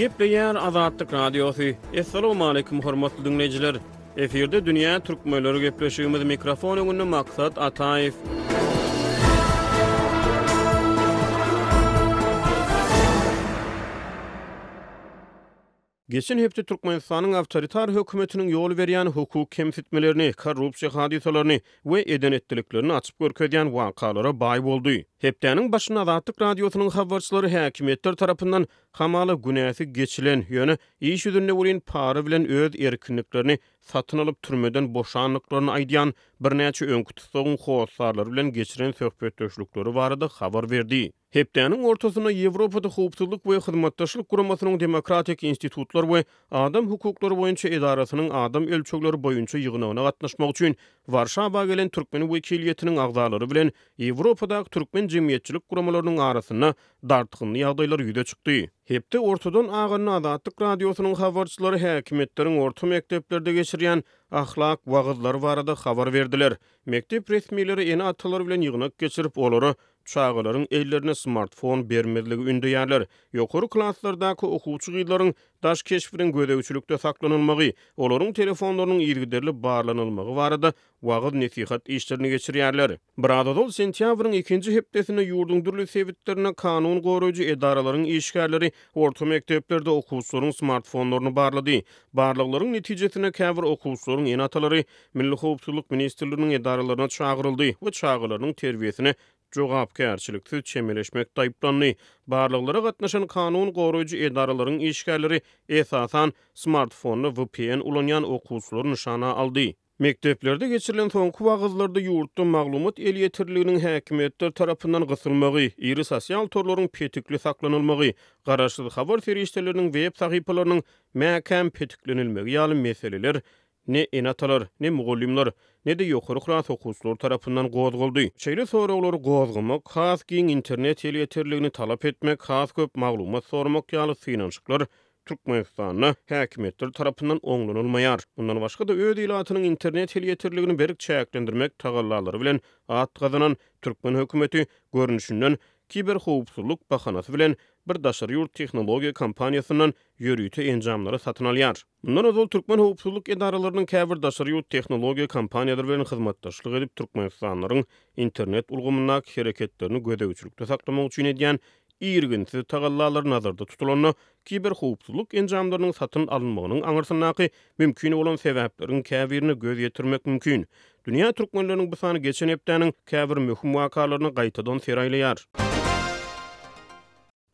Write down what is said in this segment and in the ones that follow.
Gepleýär Azatlyk Radiosu. Assalamu alaykum hormatly dinleyijiler. Eferde dünýä türkmenleri gepleşýümiz mikrofon öňünde maksat Ataýew. Geçen hepde Türkmenistanyň awtoritar hökümetiniň ýol berýän hukuk kemsitmelerini, korrupsiýa hadisalaryny we edenetliklerini açyp görkezýän wakalara baý boldy. Hepdeniň başyna Azatlyk Radiosynyň habarçylary häkimetler tarapyndan hamaly günäsi geçilen ýöne iş ýüzünde bolan para bilen öz erkinliklerini satyn alyp türmeden boşanlyklaryny aýdýan birnäçe öňkü tutsagyň howsarlary bilen geçiren söhbetdeşlikleri barada habar berdi. Hepdeniň ortasyna Ýewropada hukukçylyk we hyzmatdaşlyk guramasynyň demokratik institutlar we adam hukuklary boýunça edarasynyň adam ölçekleri boýunça ýygynagyna gatnaşmak üçin Warşawa gelen türkmen wekiliýetiniň agzalary bilen Ýewropadaky türkmen jemgyýetçilik guramalarynyň arasyna dartykynly ýagdaýlar ýüze çykdy. Hepde ortadan agany Azatlyk Radiosynyň habarçylary häkimetleriň orta mekdeplerde geçirýän ahlak wagazlary barada habar berdiler. Mektep resmiýetleri eni atalar bilen ýygnak geçirip olary çağalaryň ellerine smartfon bermezligi ündüýärler. Ýokary klasslardaky okuwçy gyzlaryň daş keşfiriň gödäwçilikde saklanylmagy, olaryň telefonlarynyň ýergiderli barlanylmagy barada wagaz nesihat işlerini geçirýärler. Biradol sentýabryň 2-nji hepdesinde ýurduň dürli sebitlerine kanun goraýjy edaralaryň işgärleri orta mekteplerde okuwçylaryň smartfonlaryny barlady. Barlyklaryň netijesine käbir okuwçylaryň eni atalary Milli Howpsuzlyk ministrliginiň edaralaryna çağıryldy we çağılaryň terbiýesine jogapkärçiliksiz çemeleşmek taýplandy. Barlyklara gatnaşan kanun goraýjy edaralaryň işgärleri esasan smartfony VPN ulanýan okuwçylary nyşana aldy. Mekteplerde geçirilen soňky wagtlarda ýurtda maglumat el ýetirliginiň häkimetler tarapyndan gysylmagy, iri sosial torlaryň petikli saklanylmagy, garaşsyz habar ferişteleriniň web sahypalarynyň mäkäm petiklenilmegi ýaly meseleler ne enatalar, ne mugallimler, ne de ýokary klas okuwçylar tarapyndan gozguldy. Şeýle soraglary gozgamak, has giň internet el ýetirligini talap etmek, has köp maglumat sormak ýaly synançyklar Türkmenistanyň häkimetleri tarapyndan oňlanylmaýar. Bundan başga da öz ilatynyň internet ýetirligini berik çäklendirmek tagallalary bilen at gazanan Türkmen hökümeti görnüşinden kiber howpsuzlyk bahanasy bilen bir daşary ýurt tehnologiýa kompaniýasynyň ýörüýte enjamlary satyn alýar. Bundan öňe Türkmen howpsuzlyk edaralarynyň käbir daşary ýurt tehnologiýa kompaniýalary bilen hyzmatdaşlyk edip Türkmenistanyň internet ulgamyndaky hereketlerini gödäwçilikde saklamak üçin edýän ýerginsiz tagallalary nazarda tutulany kiber howpsuzlyk enjamlarynyň satyn alynmagynyň aňyrsynaky mümkin bolan sebäplerin käbirini göz ýetirmek mümkin. Dünýä türkmenläriniň bu sany geçen hepdeniň käbir möhüm wakalaryny gaýtadan seraýlaýar.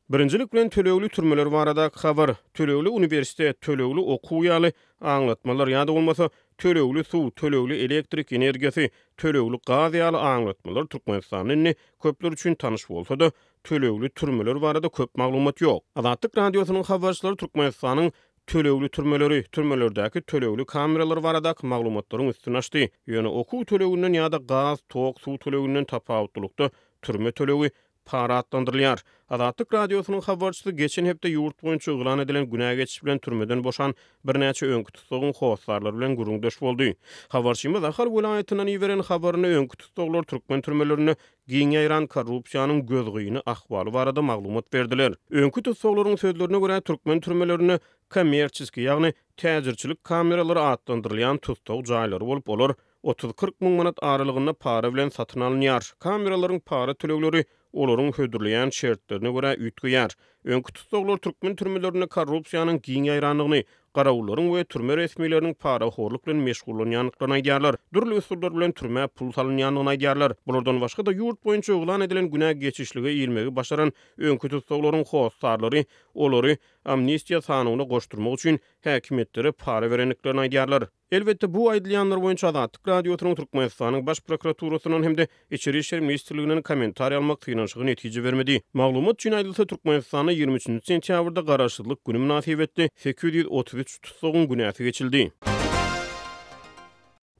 Birinjilik bilen tölegli türmeler barada habar, tölegli uniwersitet, tölegli okuw ýaly aňlatmalar ýa-da bolmasa tölegli suw, tölegli elektrik energiýasy, tölegli gaz ýaly aňlatmalar Türkmenistanyň köpler üçin tanyş bolsa da tölegli türmeler barada köp maglumat ýok. Azatlyk Radiosynyň habarçylary Türkmenistanyň tölegli türmeleri, türmelerdäki tölegli kameralar baradaky maglumatlaryň üstüne açdy. Ýöne okuw töleginden ýa-da gaz, tok, suw töleginden tapawutlykda türme tölegi para atlandyrylýar. Azatlyk Radiosynyň habarçysy geçen hepde ýurt boýunça ýylan edilen günä geçiş bilen türmeden boşan birnäçe öňkü tutsagyň howsarlary bilen guruldaş boldy. Habarçymyz Ahar welaýatynyň ýiberen habaryny öňkü tutsaglar türkmen türmelerini giň ýaýran korrupsiýanyň gözgyny ahwaly barada maglumat berdiler. Öňkü tutsaklaryň sözlerine görä türkmen türmelerini kommersiýski, ýagny täzirçilik kameralary atlandyrylýan tutsag jaýlary bolup olar 30-40 müň manat aralygynda para bilen satyn alınýar. Kameralaryň para tölegleri olaryň hödürleýän şertlerine görä üýtgýär. Öňkü tutsaglar türkmen türmelerini korrupsiýanyň giň ýaýranlygyny, garawullaryň we türme resmiýetleriniň para horluk bilen meşgullanýanlyklaryny aýdýarlar. Dürli usullar bilen türme pul salynýanyny aýdýarlar. Bulardan başga da ýurt boýunça ýylan edilen günä geçişlige ýermegi başaran öňkü tutsaglaryň howsarlary olary amnestiýa sanyny goşdurmak üçin häkimetlere para berenliklerini aýdýarlar. Elbette bu aýdylýanlar boýunça Azatlyk Radiosynyň Türkmenistanyň baş prokuraturasynyň hemde Içeri işler ministrliginiň kommentariýa almak synançygy netije bermedi. Maglumat üçin aýdylsa Türkmenistanyň 23-nji sentýabrda garaşsyzlyk güni münasibetli 833 tutsagyň günäsi geçildi.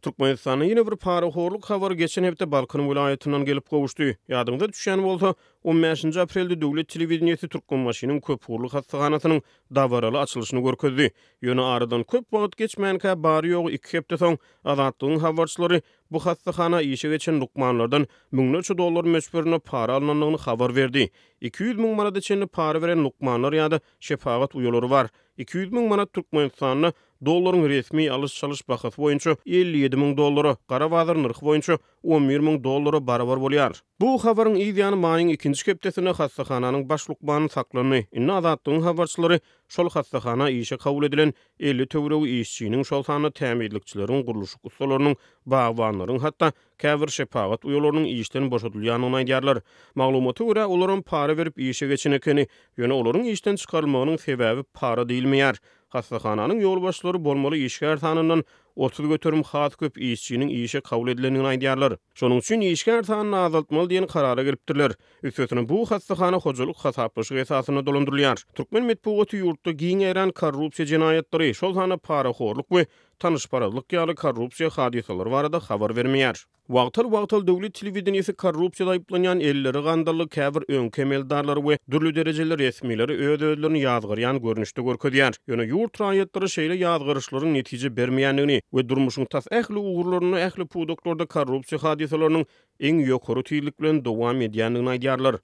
Türkmenistanyň ýene bir paraxorluk habary geçen hepde Balkan vilayatynyň gelip gowuşdy. Ýadyňda düşýän bolsa, 15 aprelde döwlet telewizionýasy Türkmenmaşynyň köpgurluk hastahanasynyň dawaraly açylyşyny görkezdi. Ýöne aradan köp wagt geçmänkä bary ýogy 2 hepde soň Azatlygyň habarçylary bu hastahana işe geçen lukmanlardan $1000 dollar meçberine para alınanlygyny habar berdi. 200 000 manat içinde para veren lukmanlar ýa-da şefagat uýalary bar. 200 000 manat Türkmenistanyň dollaryň resmi alış-çalış bahasy boýunça 57 000 dollary, gara bazar narhy boýunça 11 000 dollary barabar bolýar. Bu habaryň ýa-da maýyň 2-nji hepdesine hastahanyň baş lukmany saklany. Inne Azatlygyň habarçylary şol hastahana işe kabul edilen 50 töweregi işçiniň şol sany tämirlikçileriň, guruluş ustalarynyň, bagwanlaryň hatda käbir şefagat uýalarynyň işden boşadylýanyny aýdýarlar. Maglumata görä olaryň para berip işe geçenekeni, ýöne olaryň işden çykarylmagynyň sebäbi para diýilmeýär. Hastahananyň ýol başlary bolmaly işgär sanynyň 30 götürüm hat köp işçiniň işe kabul edilenini aýdýarlar. Şonuň üçin işgär sanyny azaltmaly diýen karara gelipdirler. Üstüne bu hastahana hojalyk hasaplaşyk esasyna dolandyrylýar. Türkmen medeniýeti ýurtda giň eran korrupsiýa jinaýatlary, şol sany paraxorluk we tanışparalyk ýaly korrupsiýa hadisalary barada habar bermeýär. Wagtal döwlet telewizionýasy korrupsiýada aýplanýan elleri gandaly käbir öňkemeldärleri we dürli derejeler resmileri öz-özlerini ýazgyrýan görnüşde görkezýär. Ýöne ýurt raýatlary şeýle ýazgyryşlaryň netije bermeýändigini we durmuşyň tas ähli ugurlaryny ähli pudoklarda korrupsiýa hadisalarynyň eň ýokary tüýlik bilen dowam edýändigini aýdýarlar.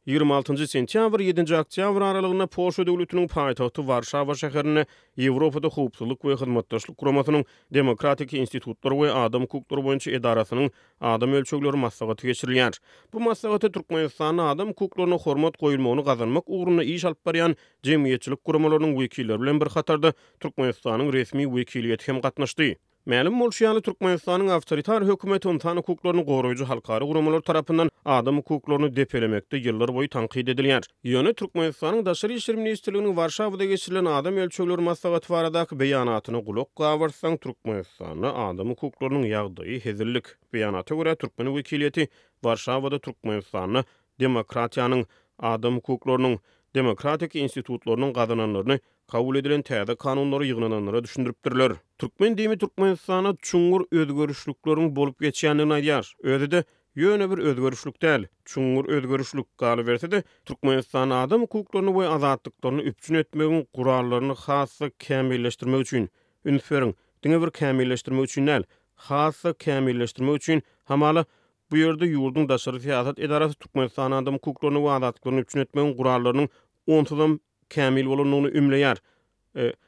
26 sentyabr 7 oktябr aralygyna Polşa döwletiniň paýtagty Warşawa şäherine Ýewropada howpsuzlyk we hyzmatdaşlyk guramasynyň Demokratik institutlar we adam hukuklary boýunça edarasynyň adam ölçegleri maslahaty geçirilýär. Bu maslahaty Türkmenistanyň adam hukuklaryna hormat goýulmagyny gazanmak ugruna iş alyp barýan jemgyýetçilik guramalarynyň wekilleri bilen bir hatarda Türkmenistanyň resmi wekiliýeti hem gatnaşdy. Ma'lum bolşýaly Türkmenistanyň awtoritar hökümeti insan hukuklaryny goraýjy halkary guramalar tarapyndan adam hukuklaryny depelemekde ýyllar boýy tanqid edilýär. Ýöne Türkmenistanyň Daşary işler ministrliginiň Warşawada geçirilen adam ölçegleri maslahaty baradaky beýanatyna gulak gawarsaň Türkmenistanyň adam hukuklarynyň ýagdaýy hezirlik. Beýanata görä Türkmen wekiliýeti Warşawada Türkmenistanyň demokratiýanyň adam hukuklarynyň demokratik institutlarynyň gazananlaryny kabul edilen täze kanunlary ýygnananlara düşündiripdirler. Türkmen dimi Türkmenistana çuňur özgörüşlikleriň bolup geçýändigini aýdýar. Özüde ýöne bir özgörüşlik däl, çuňur özgörüşlik galy berse-de Türkmenistan adam hukuklaryny we azatlyklaryny üpçün etmegiň gurallaryny hassa kämilleşdirmek üçin, ünferin, diňe bir kämilleşdirmek üçin däl, hassa kämilleşdirmek üçin hamaly bu ýerde ýurdun daşary siýasat edarasy Türkmenistan adam hukuklaryny we azatlyklaryny üpçün etmegiň gurallarynyň onsuzam kämil bolanyny ümleýär.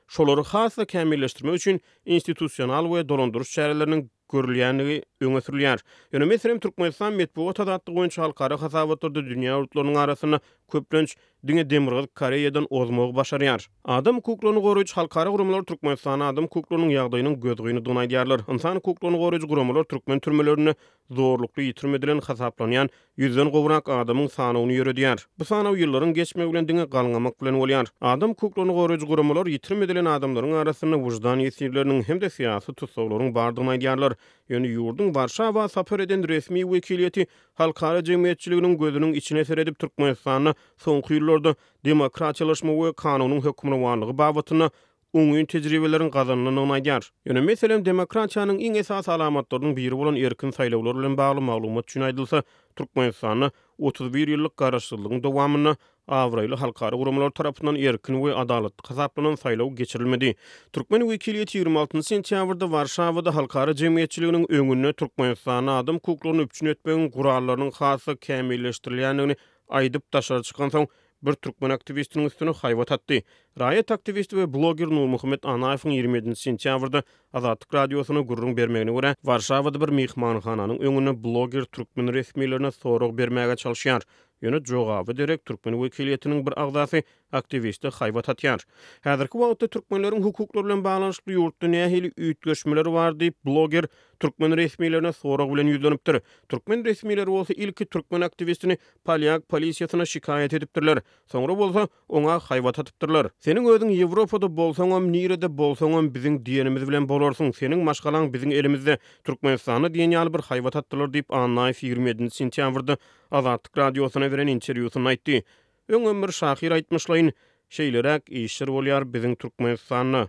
Şolary hassa kämilleşdirmek üçin institusional we dolandyryş çäreleriniň görülýändigi öňe sürilýär. Ýöne meselem Türkmenistan medeniýet adatlygy boýunça halkara hasabatlarda dünýä ýurtlarynyň arasyna köplenç diňe demirgal Koreýadan ozmagy başarýar. Adam hukuklaryny goraýjy halkara guramalar Türkmenistan adam hukuklarynyň ýagdaýynyň gözgyny donaýdýarlar. İnsan hukuklaryny goraýjy guramalar türkmen türmelerini zorlukly ýitirmedilen hasaplanýan 100den gowrak adamyň sanawyny ýöredýär. Bu sanaw ýyllaryň geçmegi bilen diňe galňamak bilen bolýar. Adam hukuklaryny goraýjy guramalar ýitirmedilen adamlaryň arasyna wujdan ýesirleriniň hem de siýasy tutsaglaryň bardygyny aýdýarlar. Ýöne ýurdun Warşawa sapar eden resmi wekiliýeti halkara jemgyýetçiliginiň gözüniň içine seredip Türkmenistanyň soňky ýyllarda demokratiýalaşma we kanunyň hökümranlygy babatyna öňün tejribelerini gazananyny aýdýar. Ýöne meselem demokratiýanyň iň esas alamatlarynyň biri bolan erkin saýlawlar bilen bagly maglumat üçin aýdylsa, Türkmenistanyň 31 ýyllyk garaşsyzlygyň dowamyna awraýly halkary guramalar tarapyndan erkin we adalatly hasaplanan saýlaw geçirilmedi. Türkmen wekiliýeti 26 sentýabrda Warşawada halkary jemgyýetçiliginiň öňüne Türkmenistanyň adam hukuklaryny üpçün etmegiň gurallarynyň hassa kämilleşdirilýändigini aýdyp daşary çykan soň bir Türkmen aktivistiniň üstüne haýbat atdy. Raýat aktivisti we bloger Nurmuhammed Anaýewiň 27 sentýabrda Azatlyk radiosyna gurrun bermegine görä Warşawada bir mehmanhananyň öňüne bloger türkmen resmilerine sorag bermäge çalyşýar. Ýöne jogaby derek Türkmen wekiliýetiniň bir agzasy aktivisti haýbat atýar. Häzirki wagtda türkmenleriň hukuklary bilen baglanyşly ýurtda nähili üýtgeşmeler bar diýip bloger türkmen resmilerine sorag bilen ýüzlenipdir. Türkmen resmileri bolsa ilki türkmen aktivistini Polyak polisiýasyna şikayet edipdirler. Soňra bolsa oňa haýbat atypdyrlar. Seniň özüň Ýewropada bolsaňam, nirede bolsaňam biziň diýenimiz bilen bolarsyň. Seniň maşgalaň biziň elimizde Türkmenistany diýen ýaly bir haýbat atdylar diýip Anaýew 27 sentýabrda Azatlyk radiosyna beren interwýusyny aýtdy. Öňe bir şahyr aýtmyşlaýyn, şeýlerek işler bolýar biziň Türkmenistanyň.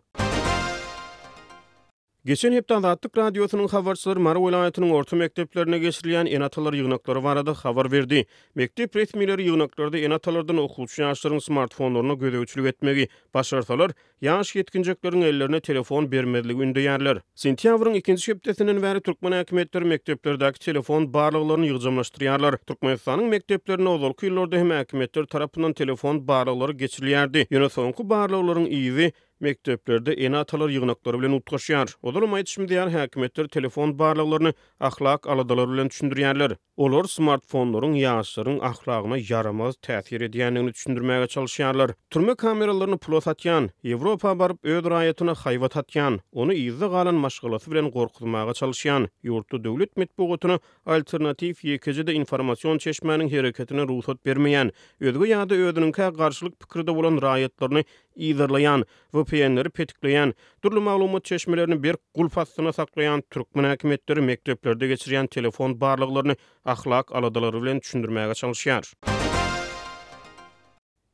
Geçen hepde Azatlyk radiosynyň habarçylary Mara welaýatynyň orta mekdeplerine geçirilýän enatalar ýygnaklary barada habar berdi. Mektep resmileri ýygnaklarda enatalardan okuwçy ýaşlaryň smartfonlaryna gödäwçilik etmegi başarsalar, ýaş ýetginjekleriň ellerine telefon bermezligi ündäýärler. Sentýabryň 2-nji hepdesinden bäri Türkmen häkimetleri mekteplerdäki telefon barlyklaryny ýygjamlaşdyrýarlar. Türkmenistanyň mekteplerine ozalky ýyllarda hem häkimetler tarapyndan telefon barlyklary geçirilýärdi. Ýöne soňky barlyklaryň iýizi mekteplerde enatalar ýygnaklary bilen utgaşýar. Olar aýtışmydýar häkimetler telefon barlyklaryny ahlak aladalary bilen düşündirýärler. Olar smartfonlaryň ýaşlaryň ahlagyna yaramaz täsir edýändigini düşündirmäge çalışýarlar. Türme kameralaryny pula satýan, Ýewropa baryp öz raýatyna haýwat atýan, ony ýyzda galan maşgalasy bilen gorkutmaga çalışýan ýurtly döwlet medeniýetine alternativ ýekejede informasiýon çeşmäniň hereketine ruhsat bermeýän, özge ýa-da özüniňkä garşylyk pikirde bolan raýatlaryny ýyzarlaýan, VPN-leri petikleýän, türlü maglumat çeşmelerini bir gulp astyna saklayan Türkmen häkimetleri mekteplerde geçirýän telefon barlyklaryny ahlak aladalary bilen düşündirmäge çalışýar.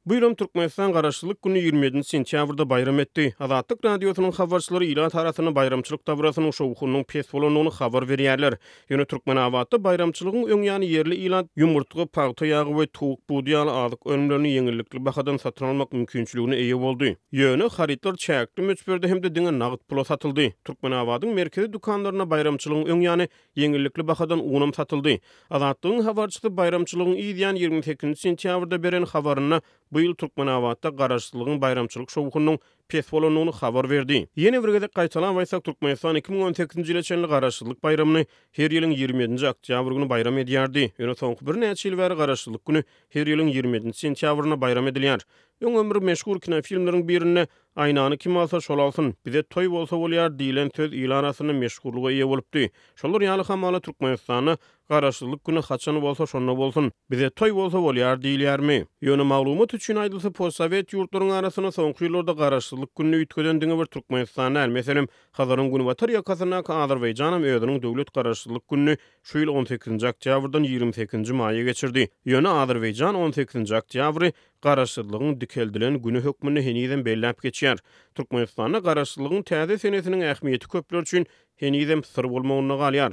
Bu ýylym Türkmenistan Garaşsyzlyk güni 27 sentýabrda bayram etdi. Azatlyk radiosynyň habarçylary ila tarasyny bayramçylyk dabrasynyň şowgunyň pes bolanyny habar berýärler. Ýöne Türkmen awatda bayramçylygyň öňýany yerli ilan ýumurtga, paýta ýagy we tuwuk buğdiýaly azyk önümlerini ýeňillikli bahadan satyn almak mümkinçiligine eýe boldy. Ýöne haritlar çäkli möçberde hem de diňe nagyt pula satyldy. Türkmen awadyň merkezi dukanlaryna bayramçylygyň öňýany ýeňillikli bahadan unum satyldy. Azatlygyň habarçysy bayramçylygyň ýylan 28 sentýabrda beren habaryna bu ýyl Türkmen awatda garaşsyzlygyň bayramçylyk şowgunyň pes bolanyny habar berdi. Ýene bir gezek gaýtalan waýsak Türkmenistan 2018-nji ýyla çenli garaşsyzlyk bayramyny her ýylyň 27-nji oktýabr güni bayram edýärdi. Ýöne soňky bir näçe ýyl bäri garaşsyzlyk güni her ýylyň 27-nji sentýabryna bayram edilýär. Öň ömrü meşhur kinofilmleriň birine Aynany kim alsa şol alsyn, bize toy bolsa bolýar diýilen söz ýyl arasyny meşhurlyga ýa bolupdy. Şolar ýaly hamala Türkmenistany garaşsyzlyk güni haçany bolsa şonda bolsun, bize toy bolsa bolýar diýilýärmi? Ýöne maglumat üçin aýdylsa postsovet ýurtlaryň arasyna soňky ýyllarda garaşsyzlyk gününi ütkeden diňe bir Türkmenistany, meselem Hazaryň güni batar ýakasyna Azerbaýjanam özüniň döwlet garaşsyzlyk gününi şu ýyl 18-nji oktýabrdan 28-nji maýa geçirdi. Ýöne Azerbaýjan 18-nji oktýabry garaşsyzlygyň dikeldilen günü hökmüni heniden belläp geçýär. Türkmenistanyň garaşsyzlygyň täze senesiniň ähmiýeti köpler üçin heniden syr bolmagyna galýar.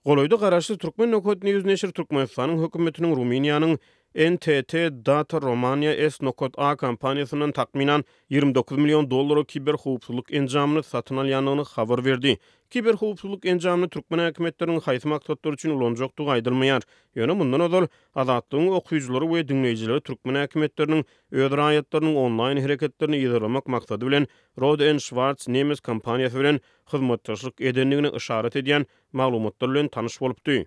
Goloýda garaşsyz Türkmen Nokot News neşir Türkmenistanyň hökümetiniň Ruminiýanyň NTT Data Romania S. A kampaniýasynyň takminan 29 milyon dollary kiber howpsuzlyk enjamyny satyn alýanlygyny habar berdi. Kiber howpsuzlyk enjamyny Türkmen häkimetleriniň haýsy maksatlar üçin ulanjakdygy aýdylmaýar. Ýöne mundan ozal azatlygyň okuýjylary we dinleýijileri Türkmen häkimetleriniň öz raýatlarynyň online hereketlerini ýygyramak maksady bilen Rohde & Schwarz nemes kampaniýasy bilen hyzmatdaşlyk edenligini işaret edýän maglumatlar bilen tanyş bolupdy.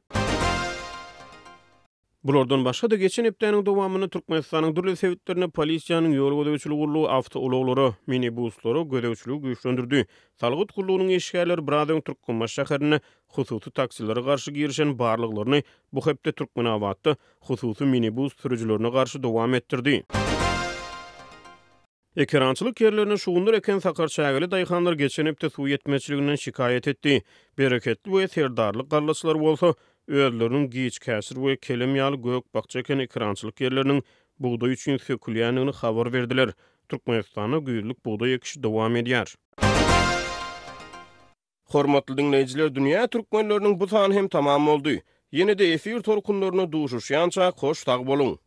Bulardan başga da geçen hepdeniň dowamyny Türkmenistanyň dürli sebitlerine polisiýanyň ýol gödäwçiligi gurulugy awtouloglary, minibuslary gödäwçiligi güýçlendirdi. Salgyt gurulugynyň eşgärleri Braden Türkmenbaş şäherine hususy taksilere garşy girişen barlyklaryny bu hepde Türkmen awatda hususy minibus sürüjilerine garşy dowam etdirdi. Ekrançylyk ýerlerine şugundur eken Sakar çägeli daýhanlar geçen hepde suw ýetmeçiliginden şikayet etdi. Bereketli we serdarlyk garlaçylar bolsa özleriniň giç käsir we kelem ýaly gök bakça eken ekrançylyk ýerleriniň buğday üçin sökülýändigini habar berdiler. Türkmenistana güýürlük buğday ekişi dowam edýär. Hormatly dinleýijiler, dünýä türkmenleriniň bu sany hem tamam boldy. Ýene-de efir torkunlaryna duşuşýança hoş tag boluň.